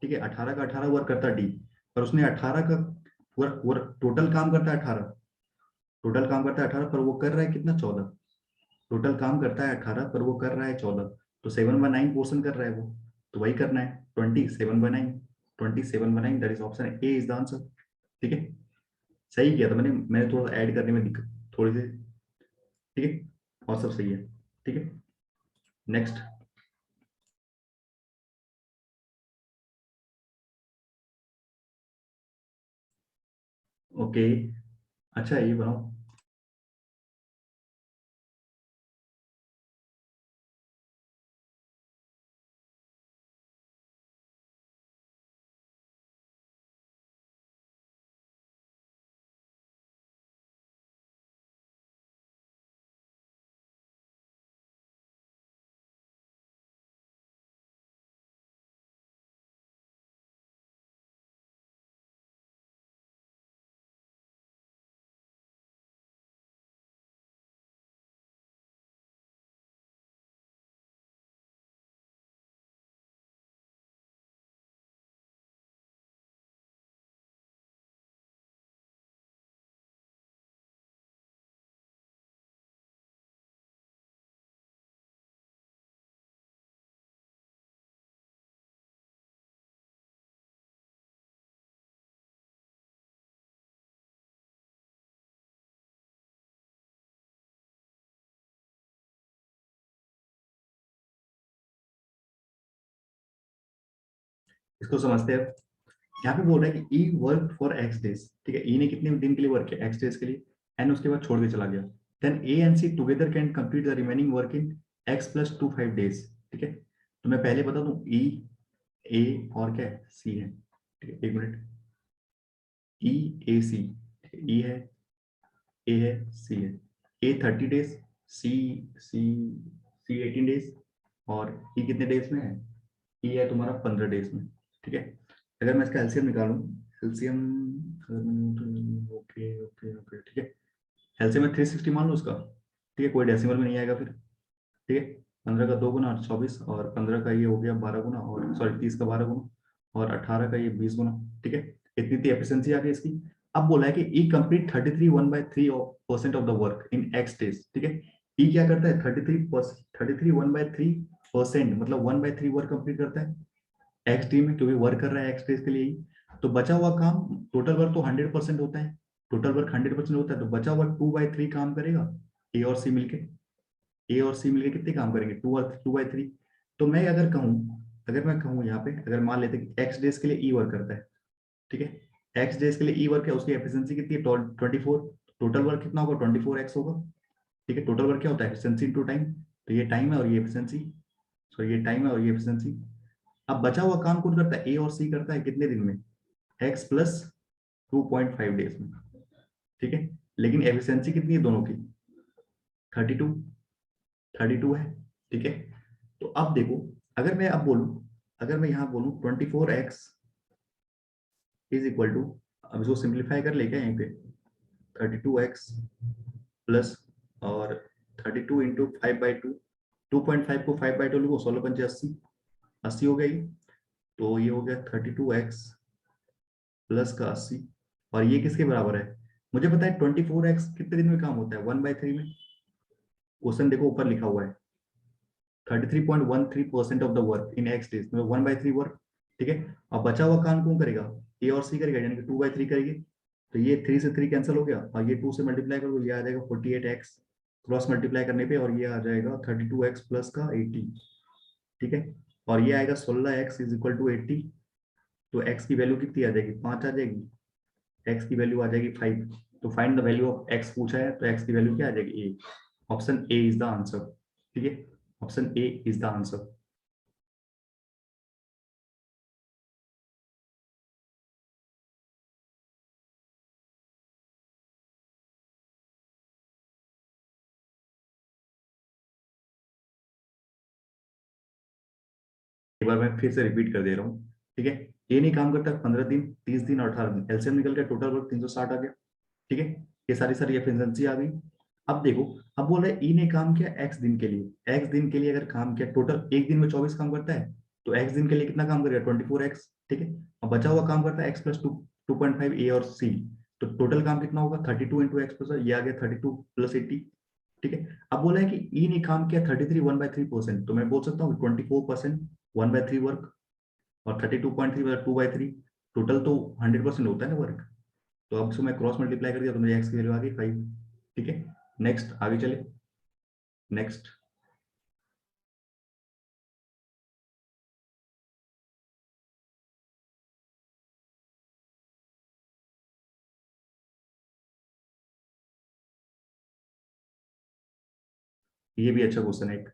ठीक है। 18 का 18 वर्क करता डी, पर उसने 18 का पूरा पूरा टोटल काम करता है 18, टोटल काम करता है 18, पर वो कर रहा है कितना 14, टोटल काम करता है 18 पर वो कर रहा है 14, तो 7/9 पोर्शन कर रहा है वो, तो वही करना है 27/9, 27/9, that is option A is the answer, ठीक है। सही किया था मैंने, थोड़ा ऐड करने में दिक्कत थोड़ी सी, ठीक है, और सब सही है, ठीक है। नेक्स्ट। ओके, अच्छा ये बनाओ। इसको समझते हैं। यहाँ पे बोल रहा है कि ई वर्क फॉर एक्स डेज, ठीक है। ई ने कितने दिन के लिए वर्क किया, एक्स डेज के लिए, एन उसके बाद छोड़ के चला गया, then A and C together can complete the remaining work in x+2 5 days, ठीक है। तो मैं पहले बता दूं, ई, ए और क्या है, सी है, ठीक है, एक मिनट, ई, ए, सी, ई है, ए है, सी है, ए 30 डेज, सी सी सी 18 डेज, और ई कितने डेज में है, ई है तुम्हारा 15 डेज में, ठीक है। अगर मैं इसका एलसीएम निकालूं, एलसीएम, ओके ओके ओके, ठीक है, एलसीएम में 360 मान लो उसका, ठीक है, कोई डेसिमल में नहीं आएगा फिर, ठीक है। 15 का 2 गुना 24, और 15 का ये हो गया 12 गुना, और सॉरी 30 का 12 गुना, और 18 का ये 20 गुना, ठीक है। इतनी थी एफिशिएंसी आ गई इसकी। अब बोला है कि ई complete 33 1/3% of the work in x days, ठीक है। ई क्या करता है, 33 1/3, मतलब 1/3 वर्क कंप्लीट करता है एक्स डी में, क्योंकि वर्क कर रहा है एक्स डेज के लिए ही। तो बचा हुआ काम, टोटल वर्क तो 100% होता है, टोटल वर्क 100% होता है, तो बचा हुआ 2/3 काम करेगा ए और सी मिलके, ए और सी मिलके कितने काम करेंगे, 2/3। तो मैं अगर कहूँ, यहाँ पे अगर मान लेते कि एक्स डेज के लिए ई वर्क करता है, ठीक है, एक्स डेज के लिए ई वर्क है, उसकी एफिशिएंसी कितनी है 24, टोटल वर्क कितना होगा 24x होगा, ठीक है। टोटल वर्क क्या होता है, एफिशिएंसी इनटू टाइम, तो ये टाइम है और ये एफिशिएंसी, सो ये टाइम है और ये एफिशिएंसी। अब बचा हुआ काम कौन करता है, ए और सी करता है कितने दिन में, x+2.5 डेज में, ठीक है। लेकिन एफिशिएंसी कितनी है दोनों की, 32, 32 है, ठीक है। तो अब देखो, अगर मैं अब बोलूं, अगर मैं यहाँ बोलूं 24x इज इक्वल टू, अब इसको सिंप्लीफाई कर ले क्या यहीं पे, 32x प्लस, और 32 इंटू 5/2, 2.5 को 5/2 लिखो, 16×5 = 80, 80 हो गई, तो ये हो गया 32x प्लस का 80, और ये किसके बराबर है, मुझे पता है 24x कितने दिन में काम होता है, 1/3 में। क्वेश्चन देखो ऊपर लिखा हुआ है 33.13% of the work in x days, मतलब 1/3 वर्क, ठीक है। अब बचा हुआ काम कौन करेगा, ए और सी करेगा, यानी कि 2/3 करेंगे, तो ये 3 से 3 कैंसिल हो गया, और ये 2 से मल्टीप्लाई करो, ये आ जाएगा 48x, क्रॉस मल्टीप्लाई करने पे, और ये आ जाएगा 32x प्लस का 80, ठीक है। और ये आएगा 16x इज इक्वल टू 80, तो x की वैल्यू कितनी आ जाएगी, 5 आ जाएगी, x की वैल्यू आ जाएगी 5, तो find the value of x पूछा है, तो एक्स की वैल्यू क्या आ जाएगी? A. Option A is the answer. ठीक है, option A is the answer. एक बार मैं फिर से रिपीट कर दे रहा हूँ। ठीक है, ए नहीं काम करता 15 दिन, 30 दिन और 18 दिन, एलसीएम निकल गया, टोटल वर्क 360 आ गया। ठीक है, ये सारी सारी एफिशिएंसी आ गई। अब देखो, अब बोल रहे ई ने काम किया एक्स दिन के लिए। एक्स दिन के लिए अगर काम किया, टोटल एक दिन में 24 काम करता है, तो एक्स दिन के लिए कितना काम करेगा? 24x। ठीक है, अब बचा हुआ काम करता है एक्स प्लस 2.5 ए और सी। तो टोटल काम कितना होगा? 32 इंटू एक्स प्लस, ये आ गया 32 प्लस 80। ठीक है, अब बोला है कि ई ने काम किया 33 1/3%, तो मैं बोल सकता हूँ 24% 1/3 वर्क, और 32.3 2/3, टोटल तो 100% होता है ना वर्क। तो अब इसको मैं क्रॉस मल्टीप्लाई कर दिया तो मेरी एक्स की वैल्यू आ गई 5। ठीक है, नेक्स्ट आगे चले। नेक्स्ट, ये भी अच्छा क्वेश्चन है एक।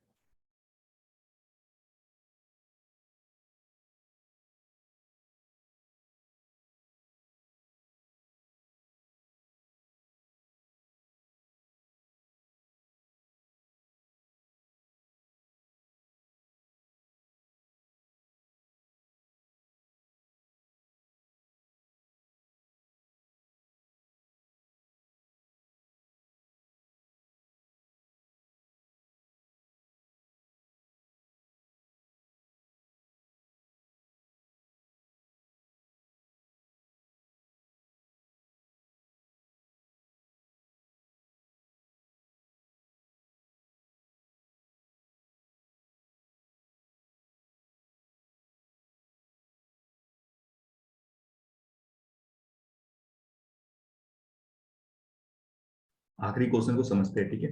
आखिरी क्वेश्चन को समझते हैं। ठीक है,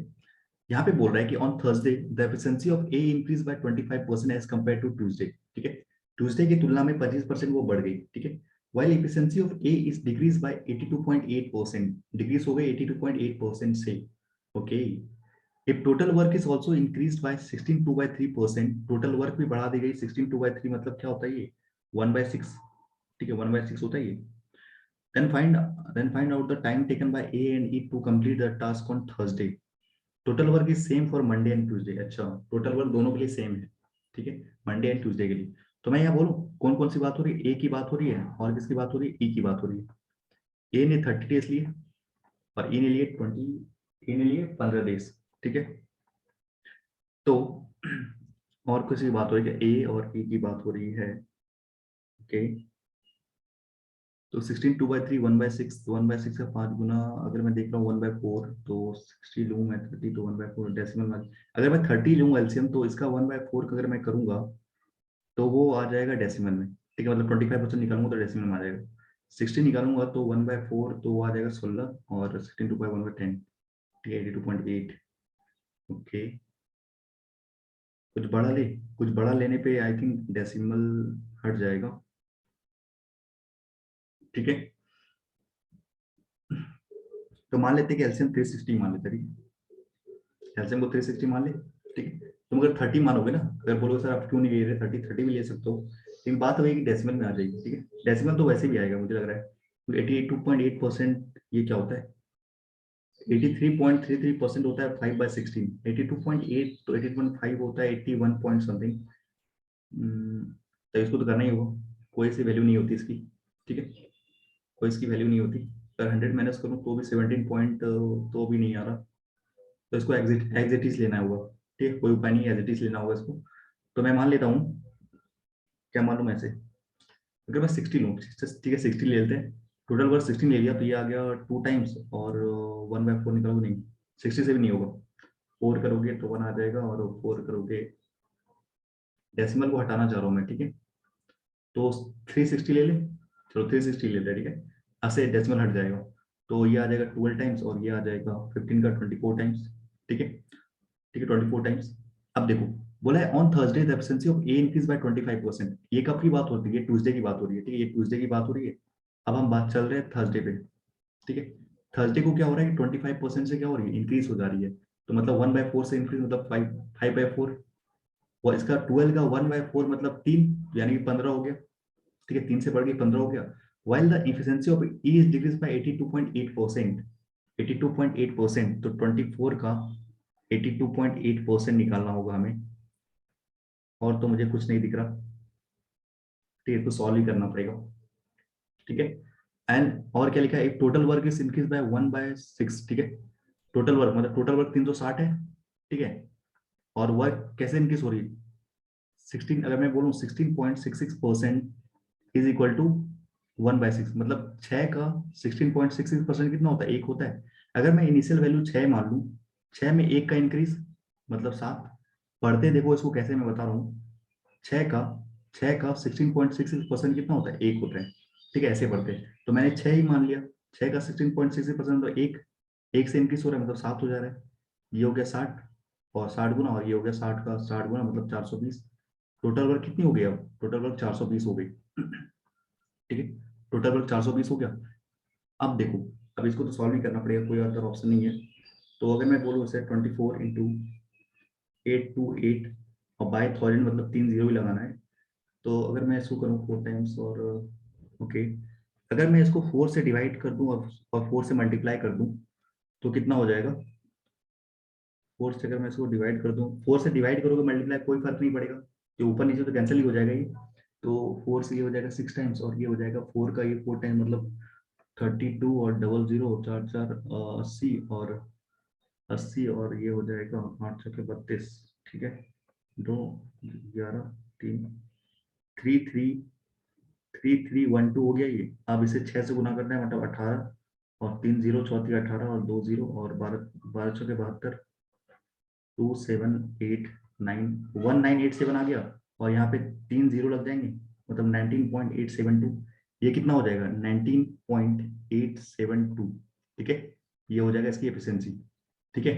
यहाँ पे बोल रहा है कि on Thursday the efficiency of A increase by 25% as compare to Tuesday. ठीक है, ट्यूसडे की तुलना में 25% वो बढ़ गई। ठीक है, while efficiency of A is decreased by 82.8%, decrease हो गई 82.8% से। Okay, if total work is also increased by 16 2/3%, total work भी बढ़ा दी गई 16 2/3, मतलब क्या होता है ये? 1/6। ठीक है, 1/6 होता है ये। then find then find out the time taken by A and E to complete the task on Thursday. Total work is same for Monday and Tuesday. अच्छा, टोटल वर्क दोनों के लिए सेम है। ठीक है, मंडे एंड ट्यूसडे के लिए। तो मैं यहाँ बोलूँ कौन कौन सी बात हो रही है? ए की बात हो रही है, और किसकी बात हो रही है? ई की बात हो रही है। ए ने 30 डेज लिए, और ई ने लिए 20, ए ने लिए 15 डेज। ठीक है, तो और किसी की बात हो रही है? ए और ई की बात हो रही है। ओके, तो 16 2/3 1/6, 1/6 का 5 गुना, अगर मैं देख रहा हूँ 1/4, तो 60 लूँ मैं, 30 तो 1/4 डेसिमल में। अगर मैं 30 लूँ एलसीएम, तो इसका 1/4 का अगर मैं करूंगा तो वो आ जाएगा डेसिमल में। ठीक है, मतलब 25% निकालूंगा तो डेसिमल में आ जाएगा। 60 निकालूंगा तो 1/4, तो वो आ जाएगा 16, और 16 2/1/10। ठीक है, 82.8। ओके, कुछ बड़ा ले, कुछ बड़ा लेने पे आई थिंक डेसिमल हट जाएगा। ठीक है, तो मान लेते हैं कि एलसीएम 360 मान लेते हैं। ठीक है, एलसीएम को 360 मान ले। ठीक है, तुम अगर 30 मानोगे ना, अगर बोलोगे सर आप क्यों नहीं ले रहे 30, 30 भी ले सकते हो, लेकिन बात वही कि डेसिमल में आ जाएगी। ठीक है, डेसिमल तो वैसे भी आएगा मुझे लग रहा है। 82.8% ये क्या होता है? 83.33% होता है 5/16। 82.8 तो 80.5 होता है 81 पॉइंट समथिंग। तो इसको तो करना ही होगा, कोई सी वैल्यू नहीं होती इसकी। ठीक है, कोई इसकी वैल्यू नहीं होती। अगर 100 माइनस करूँ तो भी 17 पॉइंट तो भी नहीं आ रहा। तो इसको एज इट इज लेना होगा। ठीक है, कोई उपाय नहीं, एज इट इज लेना होगा इसको। तो मैं मान लेता हूँ, क्या मान लूँ मैं ऐसे? अगर मैं 60 लूँ, ठीक है 60 ले लेते हैं। टोटल वर्क 16 ले लिया, तो ये आ गया 2 टाइम्स, और 1/4 निकालोगे नहीं, 60 से भी नहीं होगा। 4 करोगे तो 1 आ जाएगा, और 4 करोगे, डेसिमल को हटाना चाह रहा हूँ मैं। ठीक है, तो 360 ले ले। चलो 360 ले ले। ठीक है, ऐसे डेसिमल हट जाएगा, तो ये आ जाएगा 12 टाइम्स, और ये आ जाएगा 15 का 24 टाइम्स। ठीक है, ठीक है 24 टाइम्स। अब देखो, बोला है on Thursday the efficiency of A increase by 25%। ये कब की बात होती है? ट्यूसडे की बात हो रही है। ठीक है, ये ट्यूसडे की बात हो रही है। अब हम बात चल रहे हैं थर्सडे पे। ठीक है, थर्सडे को क्या हो रहा है कि 25% से क्या हो रही है, इंक्रीज हो जा रही है। तो मतलब 1/4 से इंक्रीज मतलब 5/4, और इसका 12 का 1/4 मतलब 3, यानी कि 15 हो गया। ठीक है, 3 से बढ़ के 15 हो गया। While the efficiency of E is decrease by 82.8%, 82.8%, तो 24 का 82.8% निकालना होगा हमें। और तो मुझे कुछ नहीं दिख रहा। ठीक है, तो सॉल्व ही करना पड़ेगा। ठीक है, एंड और क्या लिखा है, एक total work is increase by 1/6। ठीक है, टोटल वर्क मतलब टोटल वर्क 360 है। ठीक है, और वर्क कैसे इंक्रीज हो रही है, 16, अगर मैं बोलूँ 16.66% इज इक्वल टू 1/6, मतलब 6 का 16.66% कितना होता है, 1 होता है। अगर मैं इनिशियल वैल्यू 6 मान लूँ, 6 में 1 का इंक्रीज मतलब 7। पढ़ते देखो इसको कैसे, मैं बता रहा हूँ। 6 का 16.66% कितना होता है, 1 होता है। ठीक है, ऐसे पढ़ते हैं, तो मैंने 6 ही मान लिया। 6 का 16.66% तो 1, 1 से इंक्रीज हो रहा है मतलब 7 हो जा रहा है। ये हो गया 60, और 60 गुना, और ये हो गया 60 का 60 गुना मतलब 420। टोटल वर्क कितनी हो गई, अब टोटल वर्क 420 हो गई। ठीक है, टोटल वर्क 420 हो गया। अब देखो, अब इसको तो सॉल्व ही करना पड़ेगा, कोई अदर ऑप्शन नहीं है। तो अगर मैं बोलूँ इसे 24 into 828, और बाय 1000 मतलब 3 जीरो ही लगाना है। तो अगर मैं इसको करूँ 4 टाइम्स, और ओके, अगर मैं इसको 4 से डिवाइड कर दूं और 4 से मल्टीप्लाई कर दूं, तो कितना हो जाएगा। 4 से अगर मैं इसको डिवाइड कर दूं, 4 से डिवाइड करोगे मल्टीप्लाई कोई फर्क नहीं पड़ेगा, ये ऊपर नीचे तो कैंसिल ही हो जाएगा ये। तो 4 से ये हो जाएगा 6 टाइम्स, और ये हो जाएगा 4 का ये 4 टाइम मतलब 32, और डबल जीरो, चार चार 80, और 80, और ये हो जाएगा 8 छके 32। ठीक है, 2 11 3 3 3 3312 हो गया ये। अब इसे 6 से गुना करना है मतलब 18, और 3 जीरो 34 18, और 2 जीरो, और 12 12 छके 72, 1987 आ गया। और यहाँ पे 3 जीरो लग जाएंगे मतलब 19.872। ये कितना हो जाएगा, 19.872। ठीक है, ये हो जाएगा इसकी एफिशिएंसी। ठीक है,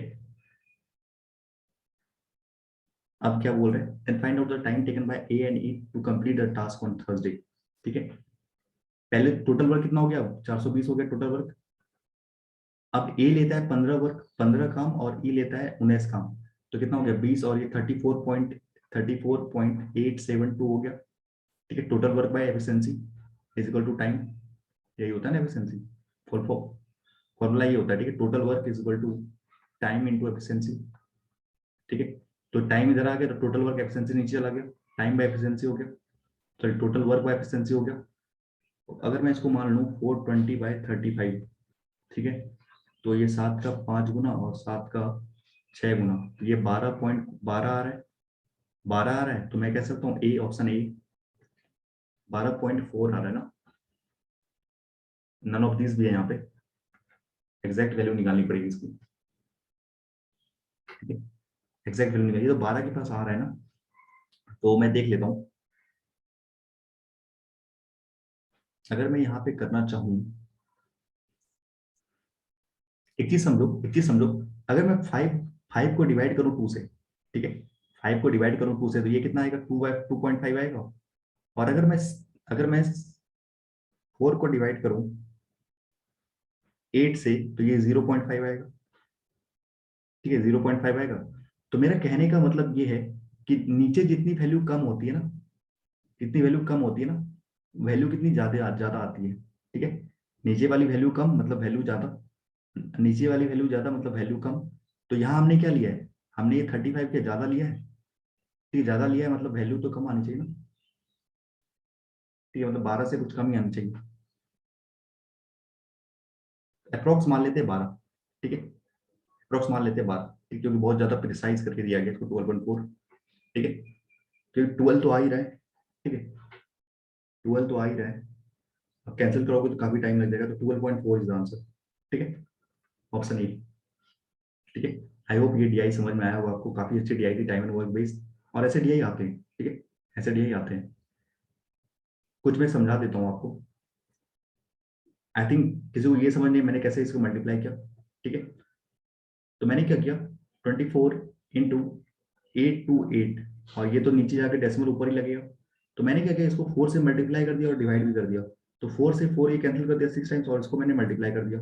अब क्या बोल रहे हैं, and find out the time taken by A and E to complete the task on Thursday. ठीक है, पहले टोटल वर्क कितना हो गया, 420 हो गया टोटल वर्क। अब ए लेता है 15 वर्क, 15 काम, और ई लेता है 19 काम। तो कितना हो गया 20, और ये 34.872 हो गया। ठीक है, total work by efficiency is equal to time. यही होता है ना एफिशिएंसी, फॉर्मूला ये होता है। ठीक है, total work is equal to time into efficiency. ठीक है, तो टाइम इधर आ गया, तो टोटल वर्क एफिशिएंसी नीचे चला गया, टाइम बाय एफिशिएंसी हो गया, तो टोटल वर्क बाय एफिशिएंसी हो गया। तो अगर मैं इसको मान लूँ 420/35, ठीक है, तो ये 7 का 5 गुना, और 7 का 6 गुना, तो ये 12.12 आ रहा है। 12 आ रहा है, तो मैं कह सकता हूँ ए, ऑप्शन ए 12.4 आ रहा है ना। नन ऑफ दिस भी है यहाँ पे, एग्जैक्ट वैल्यू निकालनी पड़ेगी इसकी। ठीक है, एग्जैक्ट वैल्यू निकालिए, तो 12 के पास आ रहा है ना, तो मैं देख लेता हूँ। अगर मैं यहाँ पे करना चाहूँ, एक चीज समझो, एक चीज समझो, अगर मैं 5 को डिवाइड करूँ 2 से, ठीक है, 5 को डिवाइड करूँ 2 से, तो ये कितना आएगा, 2/2.5 आएगा। और अगर मैं 4 को डिवाइड करूँ 8 से, तो ये 0.5 आएगा। ठीक है, 0.5 आएगा। तो मेरा कहने का मतलब ये है कि नीचे जितनी वैल्यू कम होती है ना, जितनी वैल्यू कम होती है ना, वैल्यू कितनी ज्यादा ज्यादा आती है। ठीक है, नीचे वाली वैल्यू कम मतलब वैल्यू ज्यादा, नीचे वाली वैल्यू ज्यादा मतलब वैल्यू कम। तो यहाँ हमने क्या लिया है, हमने ये 35 के ज्यादा लिया है। ठीक है, ज्यादा लिया है मतलब वैल्यू तो कम आनी चाहिए ना। ठीक है, मतलब 12 से कुछ कम ही आनी चाहिए। अप्रोक्स मान लेते हैं 12। ठीक है, अप्रोक्स मान लेते हैं 12, ठीक, क्योंकि बहुत ज्यादा प्रिसाइज करके दिया गया इसको 12.4। ठीक है, क्योंकि 12 तो आ ही रहा है। ठीक है, 12 तो आ ही रहा है। अब कैंसिल करोगे तो काफी टाइम लग जाएगा, तो 12.4 इज द आंसर। ठीक है, ऑप्शन ए। ठीक है, आई होप ये डीआई समझ में आया होगा आपको, काफी अच्छी डीआई थी, टाइम एंड वर्क बेस्ड, और ऐसे डीआई आते हैं। ठीक है, ऐसे डीआई आते हैं। कुछ मैं समझा देता हूँ आपको। आई थिंक किसी को ये समझ नहीं मैंने कैसे इसको मल्टीप्लाई किया। ठीक है, तो मैंने क्या किया, 24 into 828, और ये तो नीचे जाके डेसिमल ऊपर ही लगेगा। तो मैंने क्या किया, इसको 4 से मल्टीप्लाई कर दिया और डिवाइड भी कर दिया। तो 4 से 4 ये कैंसिल कर दिया 6 टाइम्स, और इसको मैंने मल्टीप्लाई कर दिया।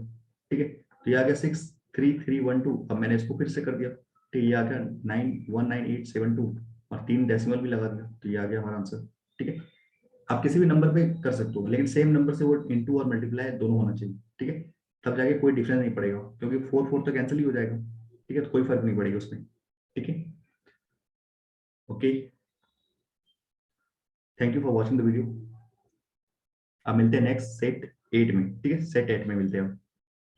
ठीक है, तो ये आ गया 63312। अब मैंने इसको फिर से कर दिया, ठीक है, ये आ गया 919872 और 3 डेसिमल भी लगा दिया, तो ये आ गया हमारा आंसर। ठीक है, आप किसी भी नंबर पे कर सकते हो, लेकिन सेम नंबर से वो इनटू और मल्टीप्लाई दोनों होना चाहिए। ठीक है, तब जाके कोई डिफरेंस नहीं पड़ेगा, क्योंकि 4 4 तो कैंसिल ही हो जाएगा। ठीक है, तो कोई फर्क नहीं पड़ेगा उसमें। ठीक है, okay, thank you for watching the video. अब मिलते हैं नेक्स्ट सेट 8 में। ठीक है, सेट 8 में मिलते हैं।